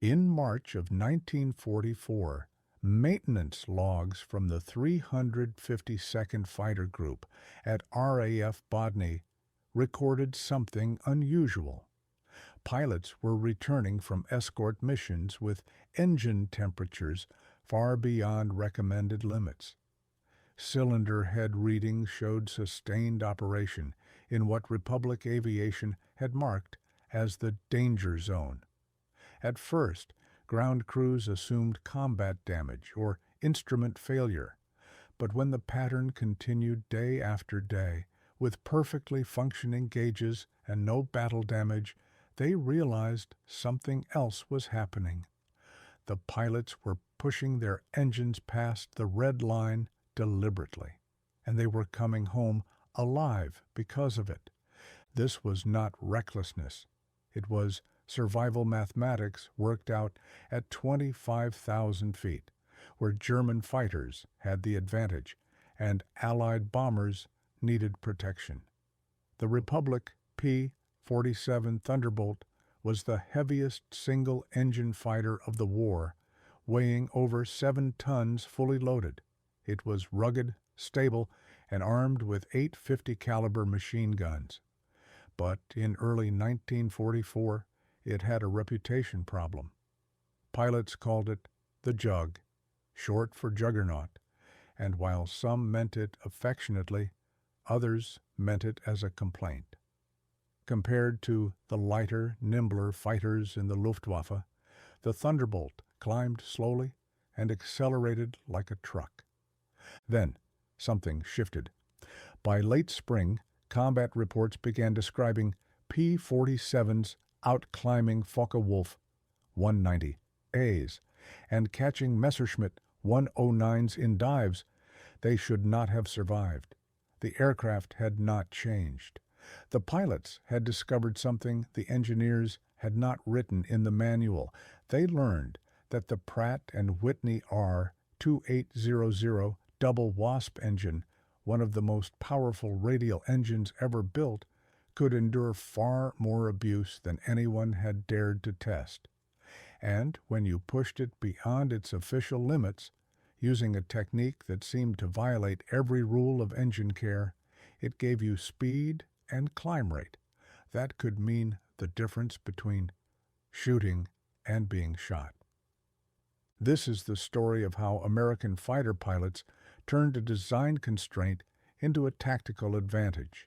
In March of 1944, maintenance logs from the 352nd Fighter Group at RAF Bodney recorded something unusual. Pilots were returning from escort missions with engine temperatures far beyond recommended limits. Cylinder head readings showed sustained operation in what Republic Aviation had marked as the danger zone. At first, ground crews assumed combat damage or instrument failure, but when the pattern continued day after day, with perfectly functioning gauges and no battle damage, they realized something else was happening. The pilots were pushing their engines past the red line deliberately, and they were coming home alive because of it. This was not recklessness. It was survival mathematics worked out at 25,000 feet, where German fighters had the advantage and Allied bombers needed protection. The Republic P-47 Thunderbolt was the heaviest single-engine fighter of the war, weighing over 7 tons fully loaded. It was rugged, stable, and armed with 850 caliber machine guns. But in early 1944, it had a reputation problem. Pilots called it the Jug, short for juggernaut, and while some meant it affectionately, others meant it as a complaint. Compared to the lighter, nimbler fighters in the Luftwaffe, the Thunderbolt climbed slowly and accelerated like a truck. Then, something shifted. By late spring, combat reports began describing P-47's outclimbing Focke-Wulf 190As and catching Messerschmitt 109s in dives. They should not have survived. The aircraft had not changed. The pilots had discovered something the engineers had not written in the manual. They learned that the Pratt and Whitney R-2800 double wasp engine, one of the most powerful radial engines ever built, could endure far more abuse than anyone had dared to test. And when you pushed it beyond its official limits, using a technique that seemed to violate every rule of engine care, it gave you speed and climb rate. That could mean the difference between shooting and being shot. This is the story of how American fighter pilots turned a design constraint into a tactical advantage.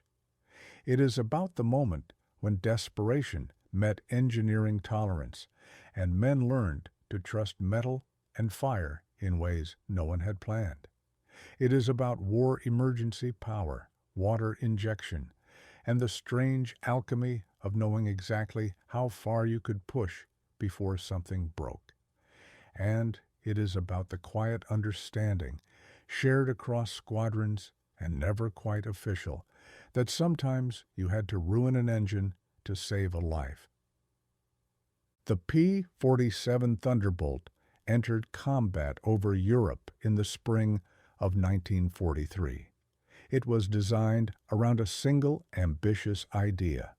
It is about the moment when desperation met engineering tolerance, and men learned to trust metal and fire in ways no one had planned. It is about war emergency power, water injection, and the strange alchemy of knowing exactly how far you could push before something broke. And it is about the quiet understanding, shared across squadrons and never quite official, that sometimes you had to ruin an engine to save a life. The P-47 Thunderbolt entered combat over Europe in the spring of 1943. It was designed around a single ambitious idea: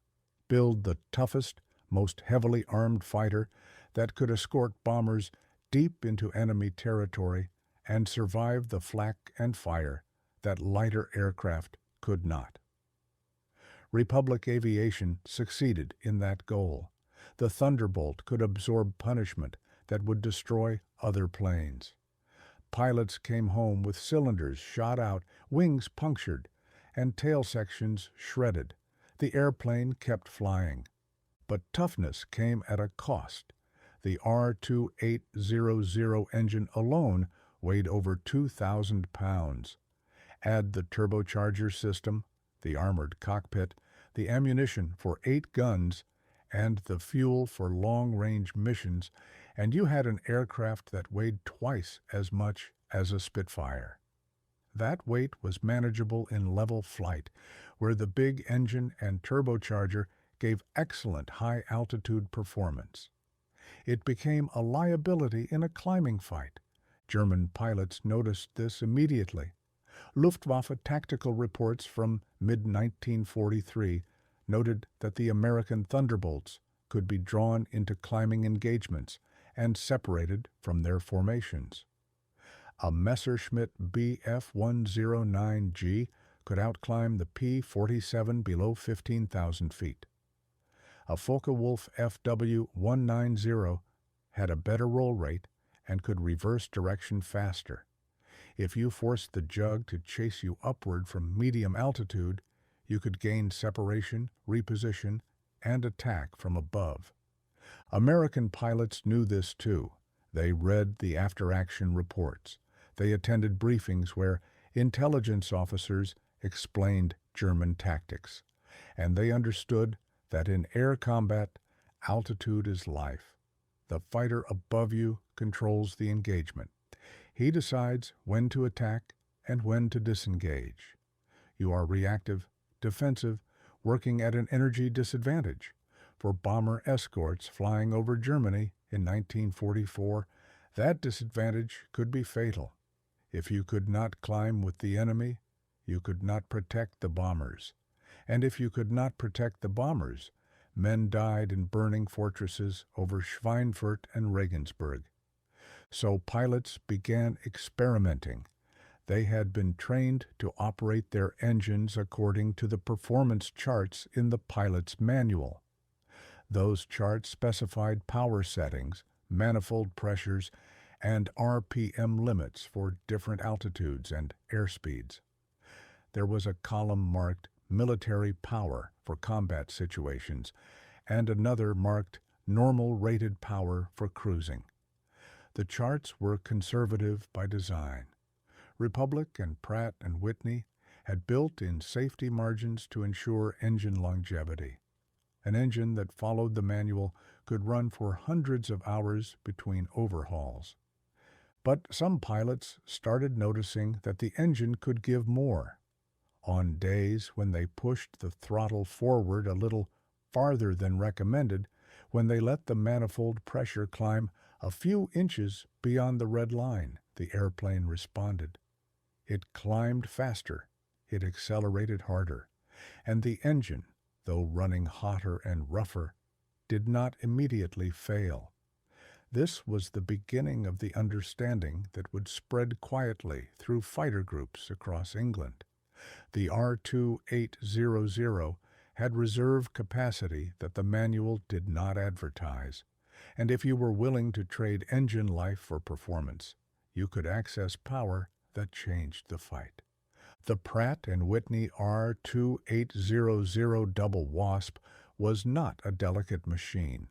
build the toughest, most heavily armed fighter that could escort bombers deep into enemy territory and survive the flak and fire that lighter aircraft could not. Republic Aviation succeeded in that goal. The Thunderbolt could absorb punishment that would destroy other planes. Pilots came home with cylinders shot out, wings punctured, and tail sections shredded. The airplane kept flying. But toughness came at a cost. The R-2800 engine alone weighed over 2,000 pounds. Add the turbocharger system, the armored cockpit, the ammunition for 8 guns, and the fuel for long-range missions, and you had an aircraft that weighed twice as much as a Spitfire. That weight was manageable in level flight, where the big engine and turbocharger gave excellent high-altitude performance. It became a liability in a climbing fight. German pilots noticed this immediately. Luftwaffe tactical reports from mid-1943 noted that the American Thunderbolts could be drawn into climbing engagements and separated from their formations. A Messerschmitt Bf-109G could outclimb the P-47 below 15,000 feet. A Focke-Wulf FW-190 had a better roll rate and could reverse direction faster. If you forced the jug to chase you upward from medium altitude, you could gain separation, reposition, and attack from above. American pilots knew this too. They read the after-action reports. They attended briefings where intelligence officers explained German tactics, and they understood that in air combat, altitude is life. The fighter above you controls the engagement. He decides when to attack and when to disengage. You are reactive, defensive, working at an energy disadvantage. For bomber escorts flying over Germany in 1944, that disadvantage could be fatal. If you could not climb with the enemy, you could not protect the bombers. And if you could not protect the bombers, men died in burning fortresses over Schweinfurt and Regensburg. So pilots began experimenting. They had been trained to operate their engines according to the performance charts in the pilot's manual. Those charts specified power settings, manifold pressures, and RPM limits for different altitudes and airspeeds. There was a column marked military power for combat situations, and another marked normal rated power for cruising. The charts were conservative by design. Republic and Pratt and Whitney had built-in safety margins to ensure engine longevity. An engine that followed the manual could run for hundreds of hours between overhauls. But some pilots started noticing that the engine could give more. On days when they pushed the throttle forward a little farther than recommended, when they let the manifold pressure climb a few inches beyond the red line, the airplane responded. It climbed faster, it accelerated harder, and the engine, though running hotter and rougher, did not immediately fail. This was the beginning of the understanding that would spread quietly through fighter groups across England. The R-2800 had reserve capacity that the manual did not advertise, and if you were willing to trade engine life for performance, you could access power that changed the fight. The Pratt and Whitney R-2800 Double Wasp was not a delicate machine.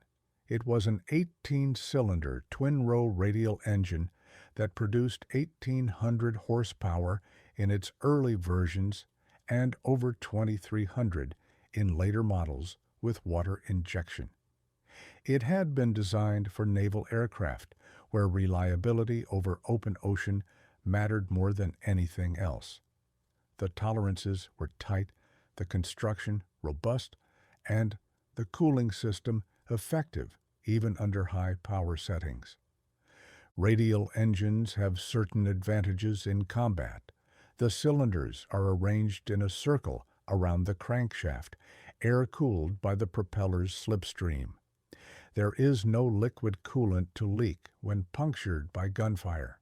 It was an 18-cylinder twin-row radial engine that produced 1,800 horsepower in its early versions and over 2,300 in later models with water injection. It had been designed for naval aircraft, where reliability over open ocean mattered more than anything else. The tolerances were tight, the construction robust, and the cooling system effective even under high power settings. Radial engines have certain advantages in combat. The cylinders are arranged in a circle around the crankshaft, air-cooled by the propeller's slipstream. There is no liquid coolant to leak when punctured by gunfire.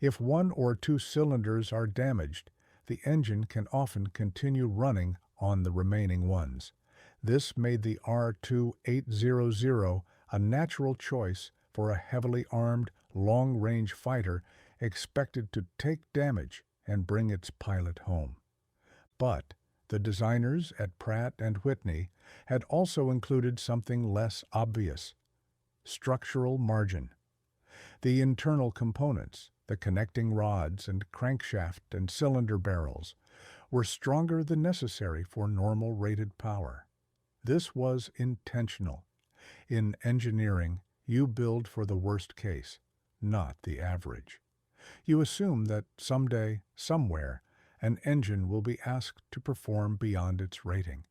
If one or two cylinders are damaged, the engine can often continue running on the remaining ones. This made the R-2800 a natural choice for a heavily armed, long-range fighter expected to take damage and bring its pilot home. But the designers at Pratt and Whitney had also included something less obvious: structural margin. The internal components, the connecting rods and crankshaft and cylinder barrels, were stronger than necessary for normal rated power. This was intentional. In engineering, you build for the worst case, not the average. You assume that someday, somewhere, an engine will be asked to perform beyond its rating,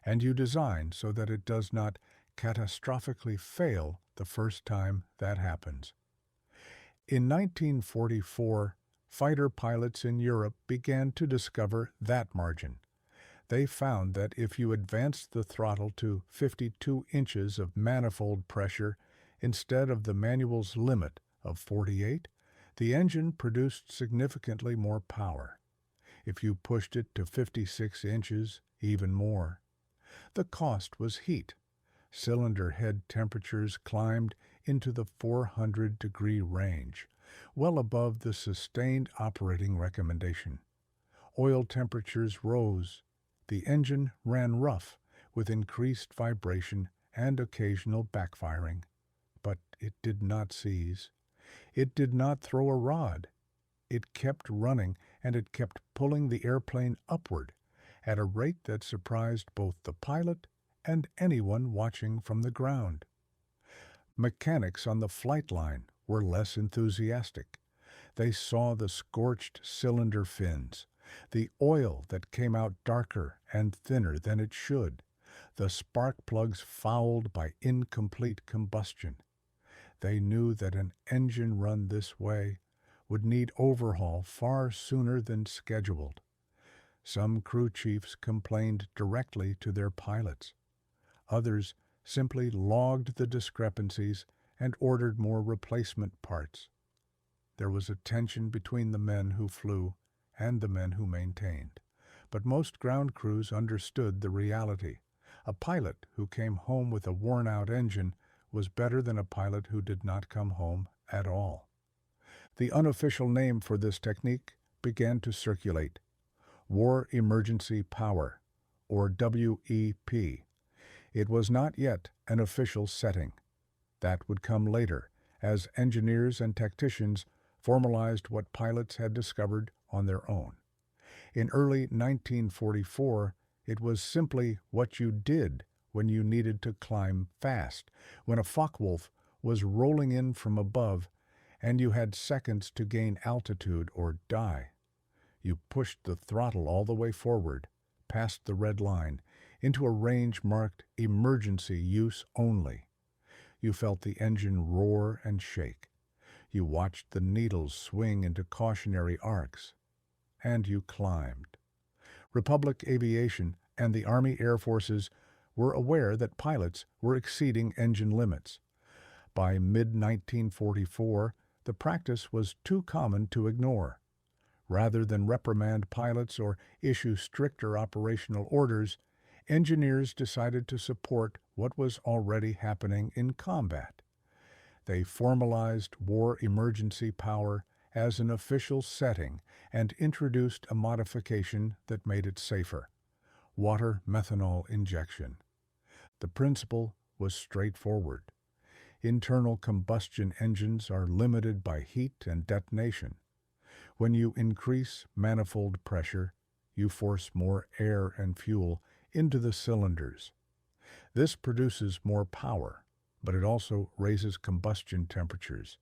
and you design so that it does not catastrophically fail the first time that happens. In 1944, fighter pilots in Europe began to discover that margin. They found that if you advanced the throttle to 52 inches of manifold pressure Instead of the manual's limit of 48, the engine produced significantly more power. If you pushed it to 56 inches, even more. The cost was heat. Cylinder head temperatures climbed into the 400-degree range, well above the sustained operating recommendation. Oil temperatures rose. The engine ran rough, with increased vibration and occasional backfiring. But it did not seize. It did not throw a rod. It kept running, and it kept pulling the airplane upward at a rate that surprised both the pilot and anyone watching from the ground. Mechanics on the flight line were less enthusiastic. They saw the scorched cylinder fins, the oil that came out darker and thinner than it should, the spark plugs fouled by incomplete combustion. They knew that an engine run this way would need overhaul far sooner than scheduled. Some crew chiefs complained directly to their pilots. Others simply logged the discrepancies and ordered more replacement parts. There was a tension between the men who flew and the men who maintained, but most ground crews understood the reality. A pilot who came home with a worn-out engine was better than a pilot who did not come home at all. The unofficial name for this technique began to circulate: War Emergency Power, or WEP. It was not yet an official setting. That would come later, as engineers and technicians formalized what pilots had discovered on their own. In early 1944, it was simply what you did when you needed to climb fast, when a Focke-Wulf was rolling in from above and you had seconds to gain altitude or die. You pushed the throttle all the way forward, past the red line, into a range marked emergency use only. You felt the engine roar and shake. You watched the needles swing into cautionary arcs. And you climbed. Republic Aviation and the Army Air Forces were aware that pilots were exceeding engine limits. By mid-1944, the practice was too common to ignore. Rather than reprimand pilots or issue stricter operational orders, engineers decided to support what was already happening in combat. They formalized war emergency power as an official setting and introduced a modification that made it safer: water methanol injection. The principle was straightforward. Internal combustion engines are limited by heat and detonation. When you increase manifold pressure, you force more air and fuel into the cylinders. This produces more power, but it also raises combustion temperatures.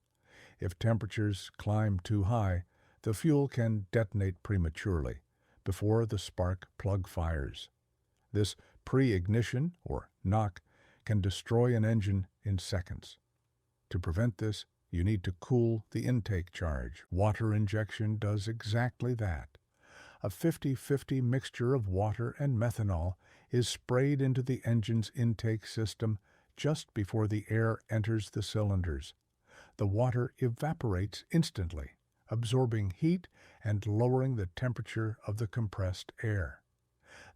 If temperatures climb too high, the fuel can detonate prematurely, before the spark plug fires. This pre-ignition, or knock, can destroy an engine in seconds. To prevent this, you need to cool the intake charge. Water injection does exactly that. A 50-50 mixture of water and methanol is sprayed into the engine's intake system just before the air enters the cylinders. The water evaporates instantly, absorbing heat and lowering the temperature of the compressed air.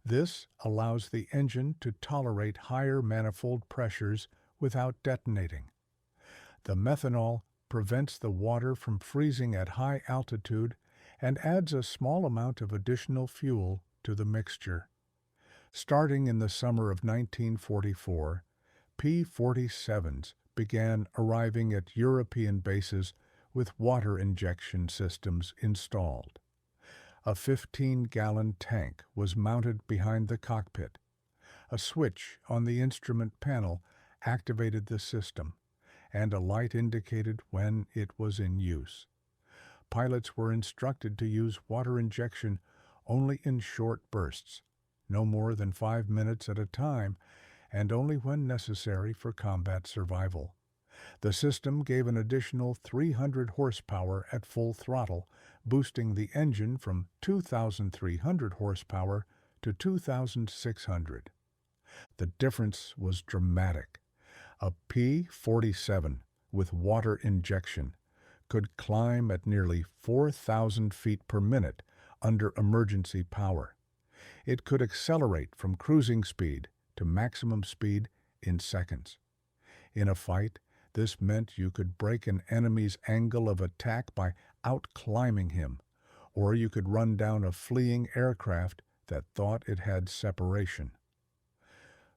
This allows the engine to tolerate higher manifold pressures without detonating. The methanol prevents the water from freezing at high altitude and adds a small amount of additional fuel to the mixture. Starting in the summer of 1944, P-47s began arriving at European bases with water injection systems installed. A 15-gallon tank was mounted behind the cockpit. A switch on the instrument panel activated the system, and a light indicated when it was in use. Pilots were instructed to use water injection only in short bursts, no more than 5 minutes at a time, and only when necessary for combat survival. The system gave an additional 300 horsepower at full throttle, boosting the engine from 2,300 horsepower to 2,600. The difference was dramatic. A P-47 with water injection could climb at nearly 4,000 feet per minute under emergency power. It could accelerate from cruising speed to maximum speed in seconds. In a fight, this meant you could break an enemy's angle of attack by outclimbing him, or you could run down a fleeing aircraft that thought it had separation.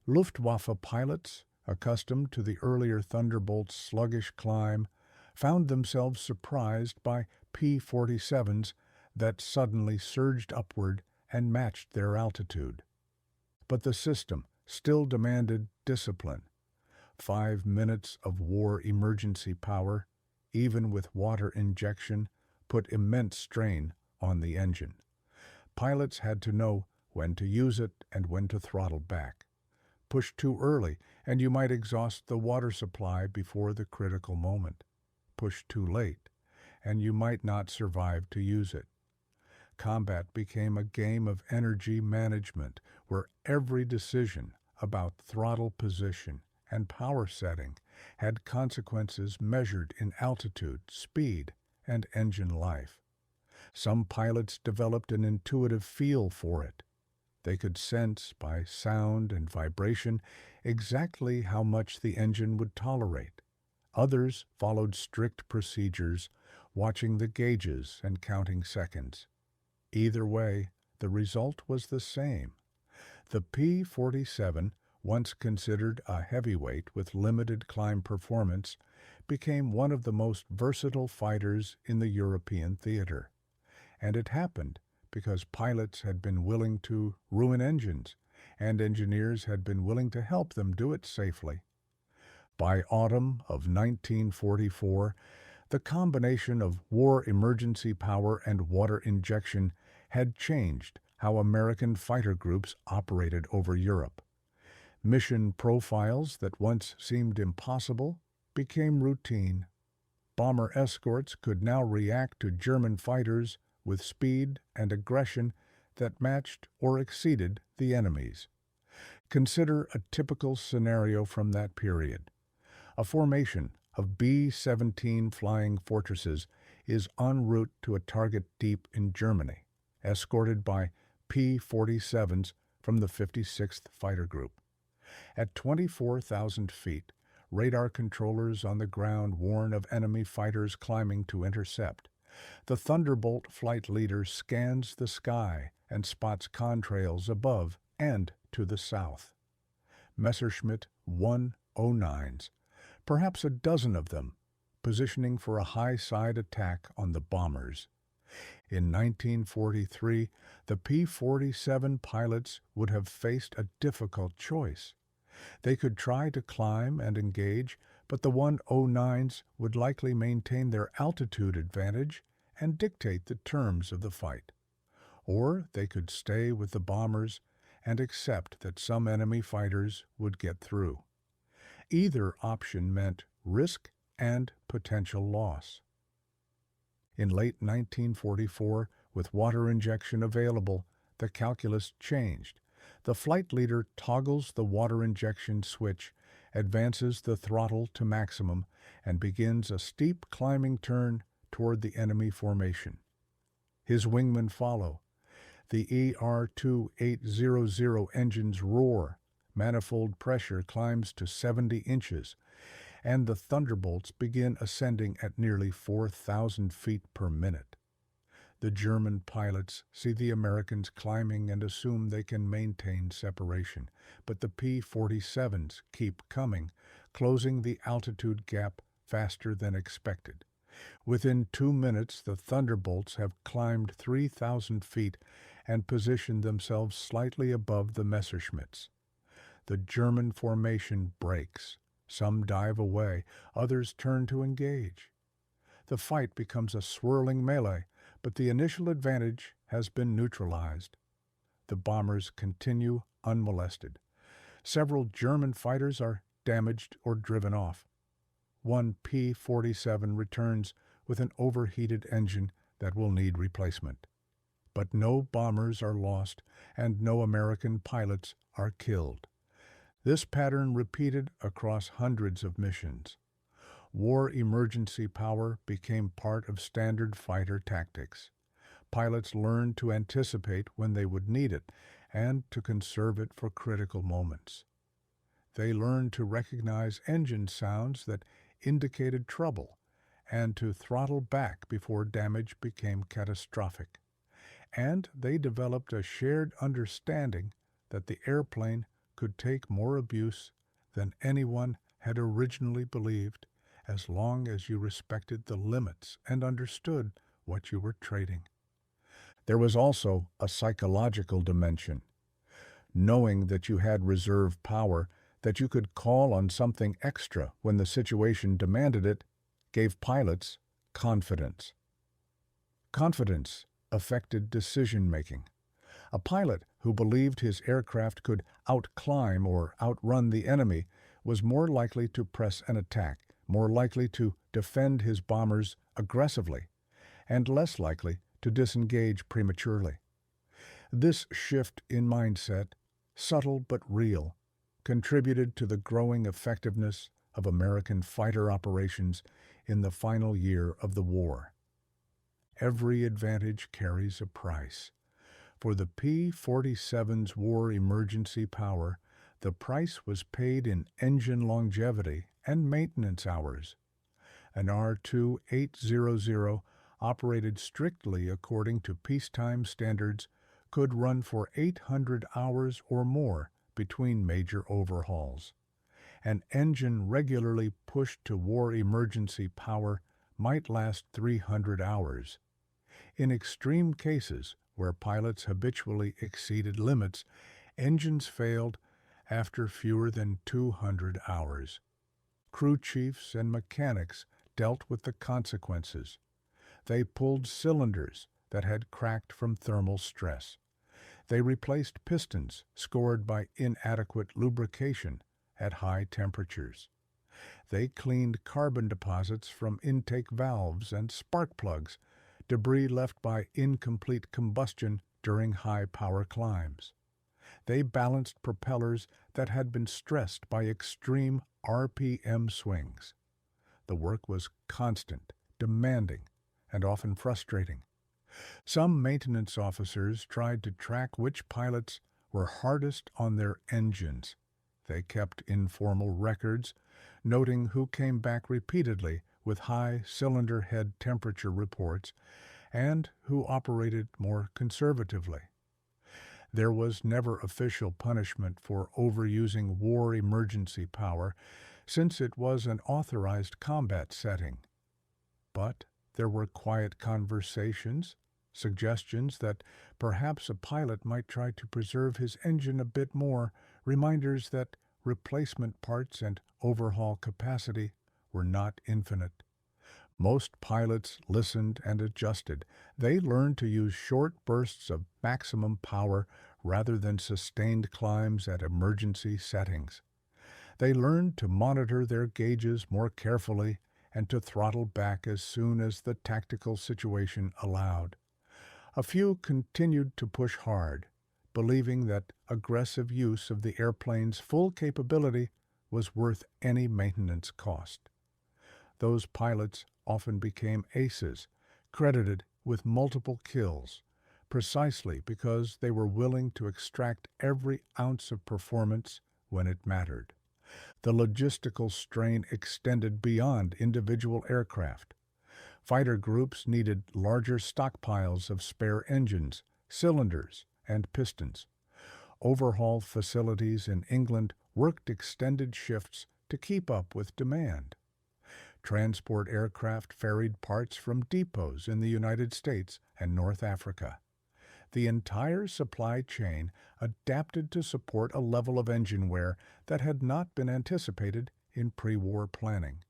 Luftwaffe pilots, accustomed to the earlier Thunderbolt's sluggish climb, found themselves surprised by P-47s that suddenly surged upward and matched their altitude. But the system still demanded discipline. 5 minutes of war emergency power, even with water injection, put immense strain on the engine. Pilots had to know when to use it and when to throttle back. Push too early, and you might exhaust the water supply before the critical moment. Push too late, and you might not survive to use it. Combat became a game of energy management where every decision about throttle position and power setting had consequences measured in altitude, speed, and engine life. Some pilots developed an intuitive feel for it. They could sense by sound and vibration exactly how much the engine would tolerate. Others followed strict procedures, watching the gauges and counting seconds. Either way, the result was the same. The P-47, once considered a heavyweight with limited climb performance, became one of the most versatile fighters in the European theater. And it happened because pilots had been willing to ruin engines, and engineers had been willing to help them do it safely. By autumn of 1944, the combination of war emergency power and water injection had changed how American fighter groups operated over Europe. Mission profiles that once seemed impossible became routine. Bomber escorts could now react to German fighters with speed and aggression that matched or exceeded the enemy's. Consider a typical scenario from that period. A formation of B-17 flying fortresses is en route to a target deep in Germany, escorted by P-47s from the 56th Fighter Group. At 24,000 feet, radar controllers on the ground warn of enemy fighters climbing to intercept. The Thunderbolt flight leader scans the sky and spots contrails above and to the south. Messerschmitt 109s, perhaps a dozen of them, positioning for a high-side attack on the bombers. In 1943, the P-47 pilots would have faced a difficult choice. They could try to climb and engage, but the 109s would likely maintain their altitude advantage and dictate the terms of the fight. Or they could stay with the bombers and accept that some enemy fighters would get through. Either option meant risk and potential loss. In late 1944, with water injection available, the calculus changed. The flight leader toggles the water injection switch, advances the throttle to maximum, and begins a steep climbing turn toward the enemy formation. His wingmen follow. The ER-2800 engines roar, manifold pressure climbs to 70 inches, and the Thunderbolts begin ascending at nearly 4,000 feet per minute. The German pilots see the Americans climbing and assume they can maintain separation, but the P-47s keep coming, closing the altitude gap faster than expected. Within 2 minutes, the Thunderbolts have climbed 3,000 feet and positioned themselves slightly above the Messerschmitts. The German formation breaks. Some dive away, others turn to engage. The fight becomes a swirling melee, but the initial advantage has been neutralized. The bombers continue unmolested. Several German fighters are damaged or driven off. One P-47 returns with an overheated engine that will need replacement. But no bombers are lost and no American pilots are killed. This pattern repeated across hundreds of missions. War emergency power became part of standard fighter tactics. Pilots learned to anticipate when they would need it and to conserve it for critical moments. They learned to recognize engine sounds that indicated trouble and to throttle back before damage became catastrophic. And they developed a shared understanding that the airplane could take more abuse than anyone had originally believed, as long as you respected the limits and understood what you were trading. There was also a psychological dimension. Knowing that you had reserve power, that you could call on something extra when the situation demanded it, gave pilots confidence. Confidence affected decision-making. A pilot who believed his aircraft could outclimb or outrun the enemy was more likely to press an attack, more likely to defend his bombers aggressively, and less likely to disengage prematurely. This shift in mindset, subtle but real, contributed to the growing effectiveness of American fighter operations in the final year of the war. Every advantage carries a price. For the P-47's war emergency power, the price was paid in engine longevity and maintenance hours. An R-2800 operated strictly according to peacetime standards could run for 800 hours or more between major overhauls. An engine regularly pushed to war emergency power might last 300 hours. In extreme cases, where pilots habitually exceeded limits, engines failed after fewer than 200 hours. Crew chiefs and mechanics dealt with the consequences. They pulled cylinders that had cracked from thermal stress. They replaced pistons scored by inadequate lubrication at high temperatures. They cleaned carbon deposits from intake valves and spark plugs, debris left by incomplete combustion during high-power climbs. They balanced propellers that had been stressed by extreme RPM swings. The work was constant, demanding, and often frustrating. Some maintenance officers tried to track which pilots were hardest on their engines. They kept informal records, noting who came back repeatedly with high cylinder head temperature reports and who operated more conservatively. There was never official punishment for overusing war emergency power, since it was an authorized combat setting. But there were quiet conversations, suggestions that perhaps a pilot might try to preserve his engine a bit more, reminders that replacement parts and overhaul capacity were not infinite. Most pilots listened and adjusted. They learned to use short bursts of maximum power rather than sustained climbs at emergency settings. They learned to monitor their gauges more carefully and to throttle back as soon as the tactical situation allowed. A few continued to push hard, believing that aggressive use of the airplane's full capability was worth any maintenance cost. Those pilots often became aces, credited with multiple kills, precisely because they were willing to extract every ounce of performance when it mattered. The logistical strain extended beyond individual aircraft. Fighter groups needed larger stockpiles of spare engines, cylinders, and pistons. Overhaul facilities in England worked extended shifts to keep up with demand. Transport aircraft ferried parts from depots in the United States and North Africa. The entire supply chain adapted to support a level of engine wear that had not been anticipated in pre-war planning.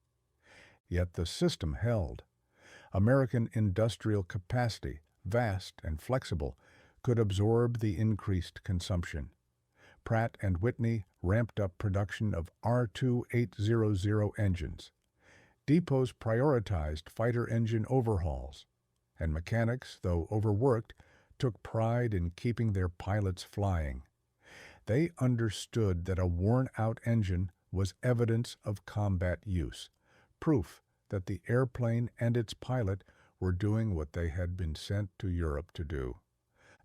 Yet the system held. American industrial capacity, vast and flexible, could absorb the increased consumption. Pratt and Whitney ramped up production of R-2800 engines. Depots prioritized fighter engine overhauls, and mechanics, though overworked, took pride in keeping their pilots flying. They understood that a worn-out engine was evidence of combat use, proof that the airplane and its pilot were doing what they had been sent to Europe to do.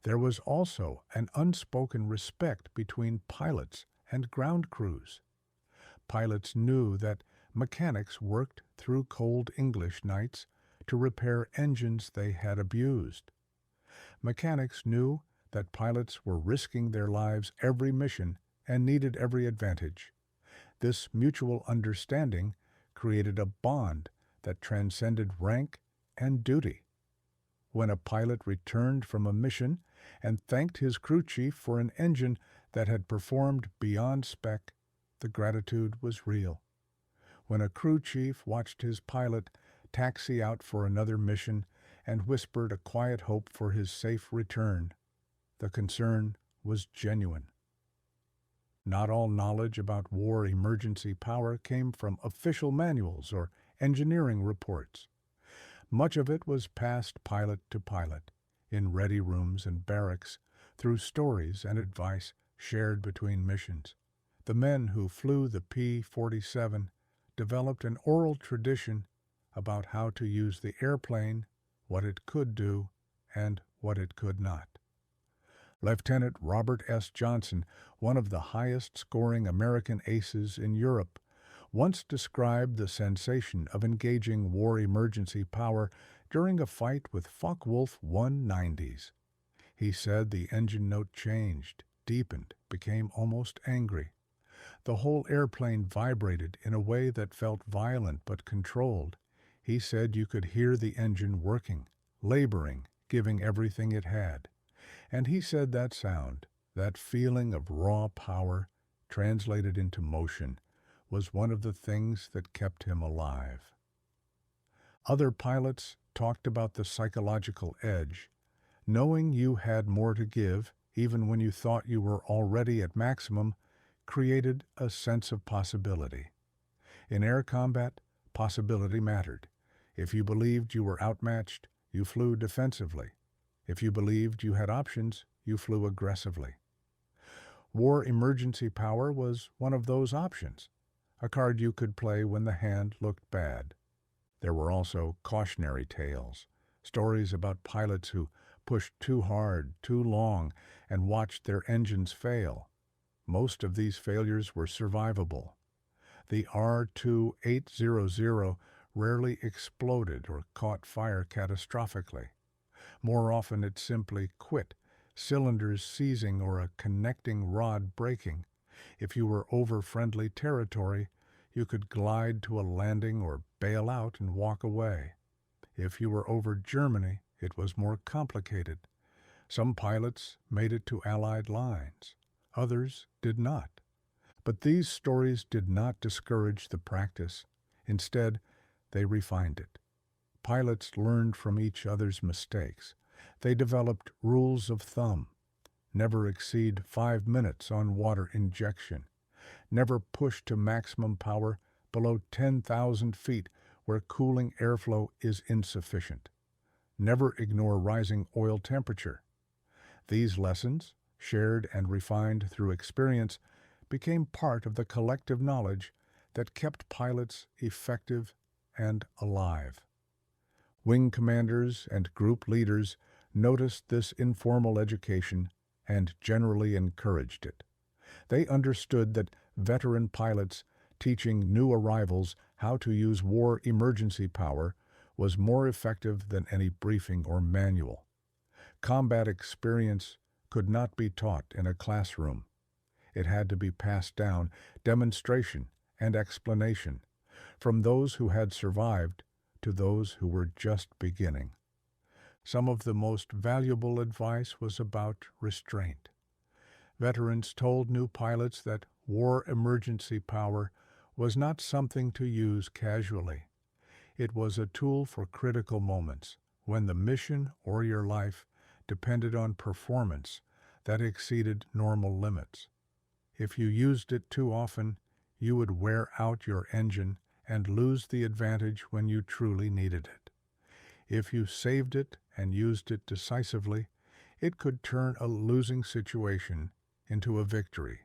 There was also an unspoken respect between pilots and ground crews. Pilots knew that mechanics worked through cold English nights to repair engines they had abused. Mechanics knew that pilots were risking their lives every mission and needed every advantage. This mutual understanding created a bond that transcended rank and duty. When a pilot returned from a mission and thanked his crew chief for an engine that had performed beyond spec, the gratitude was real. When a crew chief watched his pilot taxi out for another mission and whispered a quiet hope for his safe return, the concern was genuine. Not all knowledge about war emergency power came from official manuals or engineering reports. Much of it was passed pilot to pilot, in ready rooms and barracks, through stories and advice shared between missions. The men who flew the P-47 developed an oral tradition about how to use the airplane, what it could do, and what it could not. Lieutenant Robert S. Johnson, one of the highest-scoring American aces in Europe, once described the sensation of engaging war emergency power during a fight with Focke-Wulf 190s. He said the engine note changed, deepened, became almost angry. The whole airplane vibrated in a way that felt violent but controlled. He said you could hear the engine working, laboring, giving everything it had. And he said that sound, that feeling of raw power translated into motion, was one of the things that kept him alive. Other pilots talked about the psychological edge. Knowing you had more to give, even when you thought you were already at maximum, created a sense of possibility. In air combat, possibility mattered. If you believed you were outmatched, you flew defensively. If you believed you had options, you flew aggressively. War emergency power was one of those options, a card you could play when the hand looked bad. There were also cautionary tales, stories about pilots who pushed too hard, too long, and watched their engines fail. Most of these failures were survivable. The R-2800 rarely exploded or caught fire catastrophically. More often it simply quit, cylinders seizing or a connecting rod breaking. If you were over friendly territory, you could glide to a landing or bail out and walk away. If you were over Germany, it was more complicated. Some pilots made it to Allied lines. Others did not. But these stories did not discourage the practice. Instead, they refined it. Pilots learned from each other's mistakes. They developed rules of thumb. Never exceed 5 minutes on water injection. Never push to maximum power below 10,000 feet where cooling airflow is insufficient. Never ignore rising oil temperature. These lessons, shared and refined through experience, became part of the collective knowledge that kept pilots effective and alive. Wing commanders and group leaders noticed this informal education and generally encouraged it. They understood that veteran pilots teaching new arrivals how to use war emergency power was more effective than any briefing or manual. Combat experience could not be taught in a classroom. It had to be passed down, demonstration and explanation, from those who had survived to those who were just beginning. Some of the most valuable advice was about restraint. Veterans told new pilots that war emergency power was not something to use casually. It was a tool for critical moments, when the mission or your life depended on performance that exceeded normal limits. If you used it too often, you would wear out your engine and lose the advantage when you truly needed it. If you saved it and used it decisively, it could turn a losing situation into a victory.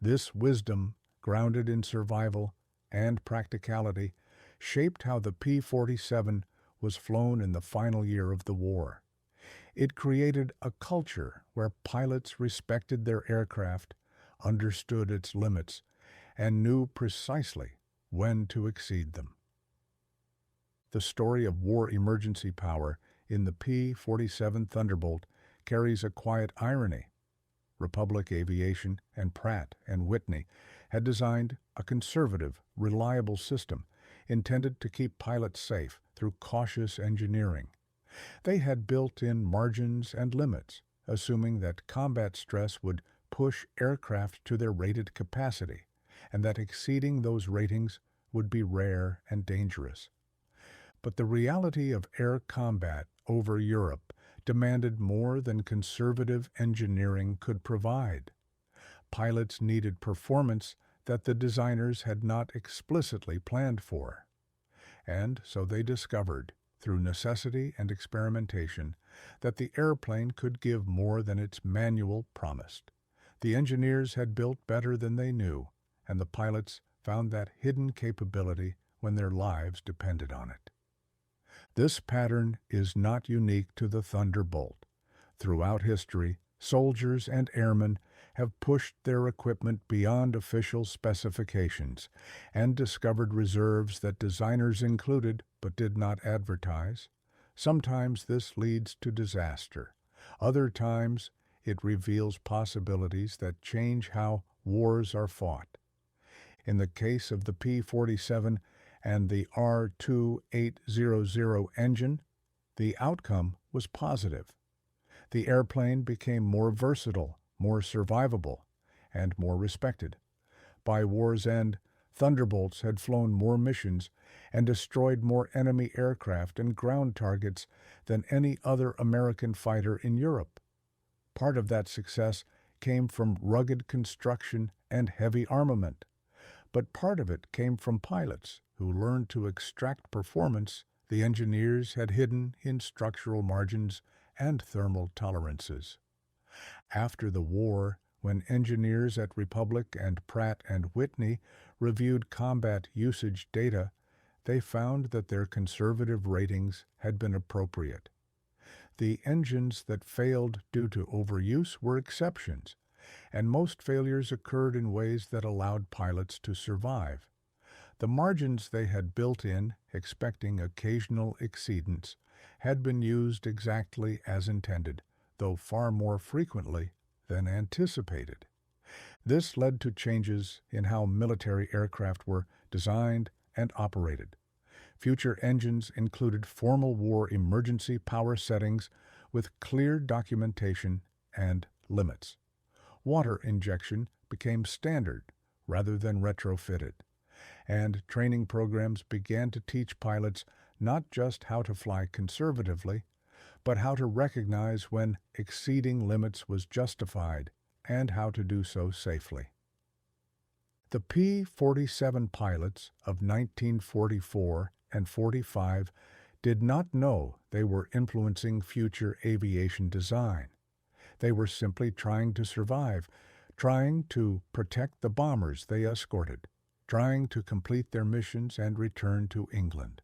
This wisdom, grounded in survival and practicality, shaped how the P-47 was flown in the final year of the war. It created a culture where pilots respected their aircraft, understood its limits, and knew precisely when to exceed them. The story of war emergency power in the P-47 Thunderbolt carries a quiet irony. Republic Aviation and Pratt and Whitney had designed a conservative, reliable system intended to keep pilots safe through cautious engineering. They had built-in margins and limits, assuming that combat stress would push aircraft to their rated capacity, and that exceeding those ratings would be rare and dangerous. But the reality of air combat over Europe demanded more than conservative engineering could provide. Pilots needed performance that the designers had not explicitly planned for. And so they discovered, through necessity and experimentation, that the airplane could give more than its manual promised. The engineers had built better than they knew, and the pilots found that hidden capability when their lives depended on it. This pattern is not unique to the Thunderbolt. Throughout history, soldiers and airmen have pushed their equipment beyond official specifications and discovered reserves that designers included but did not advertise. Sometimes this leads to disaster. Other times, it reveals possibilities that change how wars are fought. In the case of the P-47 and the R-2800 engine, the outcome was positive. The airplane became more versatile, more survivable, and more respected. By war's end, Thunderbolts had flown more missions and destroyed more enemy aircraft and ground targets than any other American fighter in Europe. Part of that success came from rugged construction and heavy armament, but part of it came from pilots who learned to extract performance the engineers had hidden in structural margins and thermal tolerances. After the war, when engineers at Republic and Pratt and Whitney reviewed combat usage data, they found that their conservative ratings had been appropriate. The engines that failed due to overuse were exceptions, and most failures occurred in ways that allowed pilots to survive. The margins they had built in, expecting occasional exceedance, had been used exactly as intended, though far more frequently than anticipated. This led to changes in how military aircraft were designed and operated. Future engines included formal war emergency power settings with clear documentation and limits. Water injection became standard rather than retrofitted, and training programs began to teach pilots not just how to fly conservatively, but how to recognize when exceeding limits was justified and how to do so safely. The P-47 pilots of 1944 and 45 did not know they were influencing future aviation design. They were simply trying to survive, trying to protect the bombers they escorted, trying to complete their missions and return to England.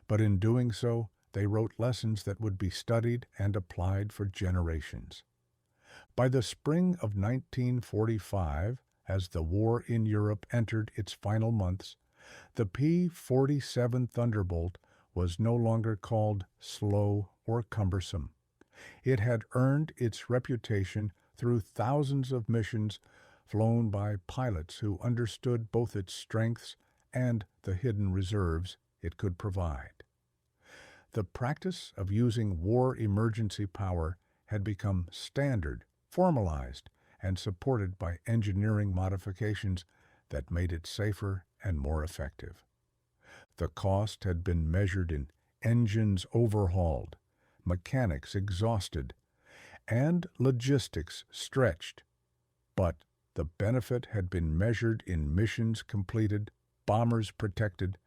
But in doing so, they wrote lessons that would be studied and applied for generations. By the spring of 1945, as the war in Europe entered its final months, the P-47 Thunderbolt was no longer called slow or cumbersome. It had earned its reputation through thousands of missions flown by pilots who understood both its strengths and the hidden reserves it could provide. The practice of using war emergency power had become standard, formalized, and supported by engineering modifications that made it safer and more effective. The cost had been measured in engines overhauled, mechanics exhausted, and logistics stretched. But the benefit had been measured in missions completed, bombers protected,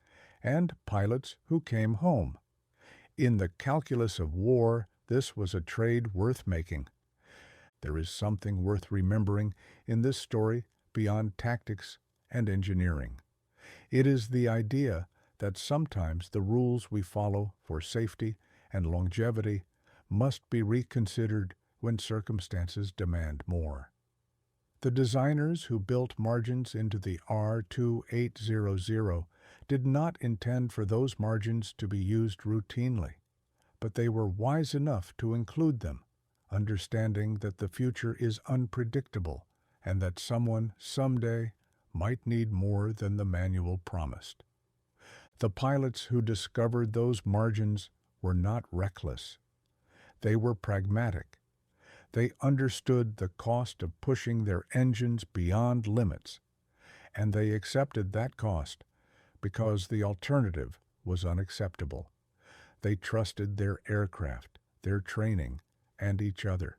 and pilots who came home. In the calculus of war, this was a trade worth making. There is something worth remembering in this story beyond tactics and engineering. It is the idea that sometimes the rules we follow for safety and longevity must be reconsidered when circumstances demand more. The designers who built margins into the R-2800 did not intend for those margins to be used routinely, but they were wise enough to include them, understanding that the future is unpredictable and that someone someday might need more than the manual promised. The pilots who discovered those margins were not reckless. They were pragmatic. They understood the cost of pushing their engines beyond limits, and they accepted that cost because the alternative was unacceptable. They trusted their aircraft, their training, and each other,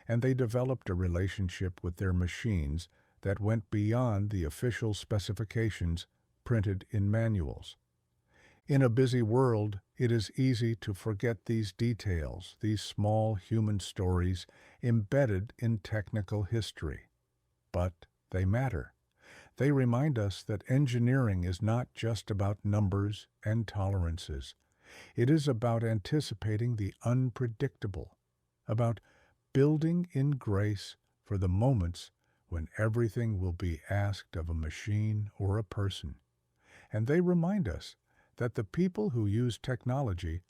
and they developed a relationship with their machines that went beyond the official specifications printed in manuals. In a busy world, it is easy to forget these details, these small human stories embedded in technical history. But they matter. They remind us that engineering is not just about numbers and tolerances. It is about anticipating the unpredictable, about building in grace for the moments when everything will be asked of a machine or a person. And they remind us that the people who use technology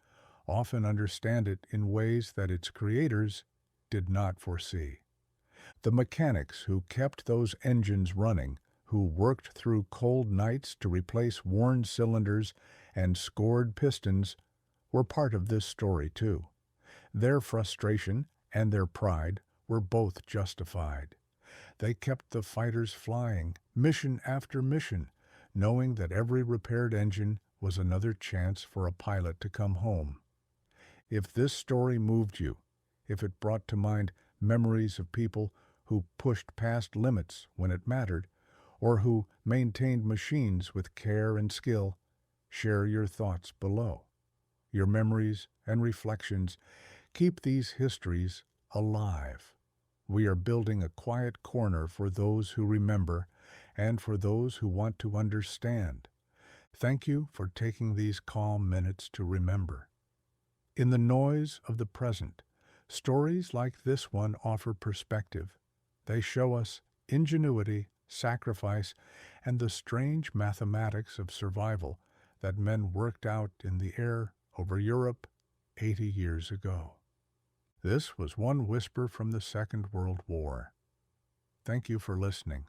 often understand it in ways that its creators did not foresee. The mechanics who kept those engines running, who worked through cold nights to replace worn cylinders and scored pistons, were part of this story too. Their frustration and their pride were both justified. They kept the fighters flying, mission after mission, knowing that every repaired engine was another chance for a pilot to come home. If this story moved you, if it brought to mind memories of people who pushed past limits when it mattered, or who maintained machines with care and skill, share your thoughts below. Your memories and reflections keep these histories alive. We are building a quiet corner for those who remember and for those who want to understand. Thank you for taking these calm minutes to remember. In the noise of the present, stories like this one offer perspective. They show us ingenuity, sacrifice, and the strange mathematics of survival that men worked out in the air over Europe 80 years ago. This was One Whisper from the Second World War. Thank you for listening.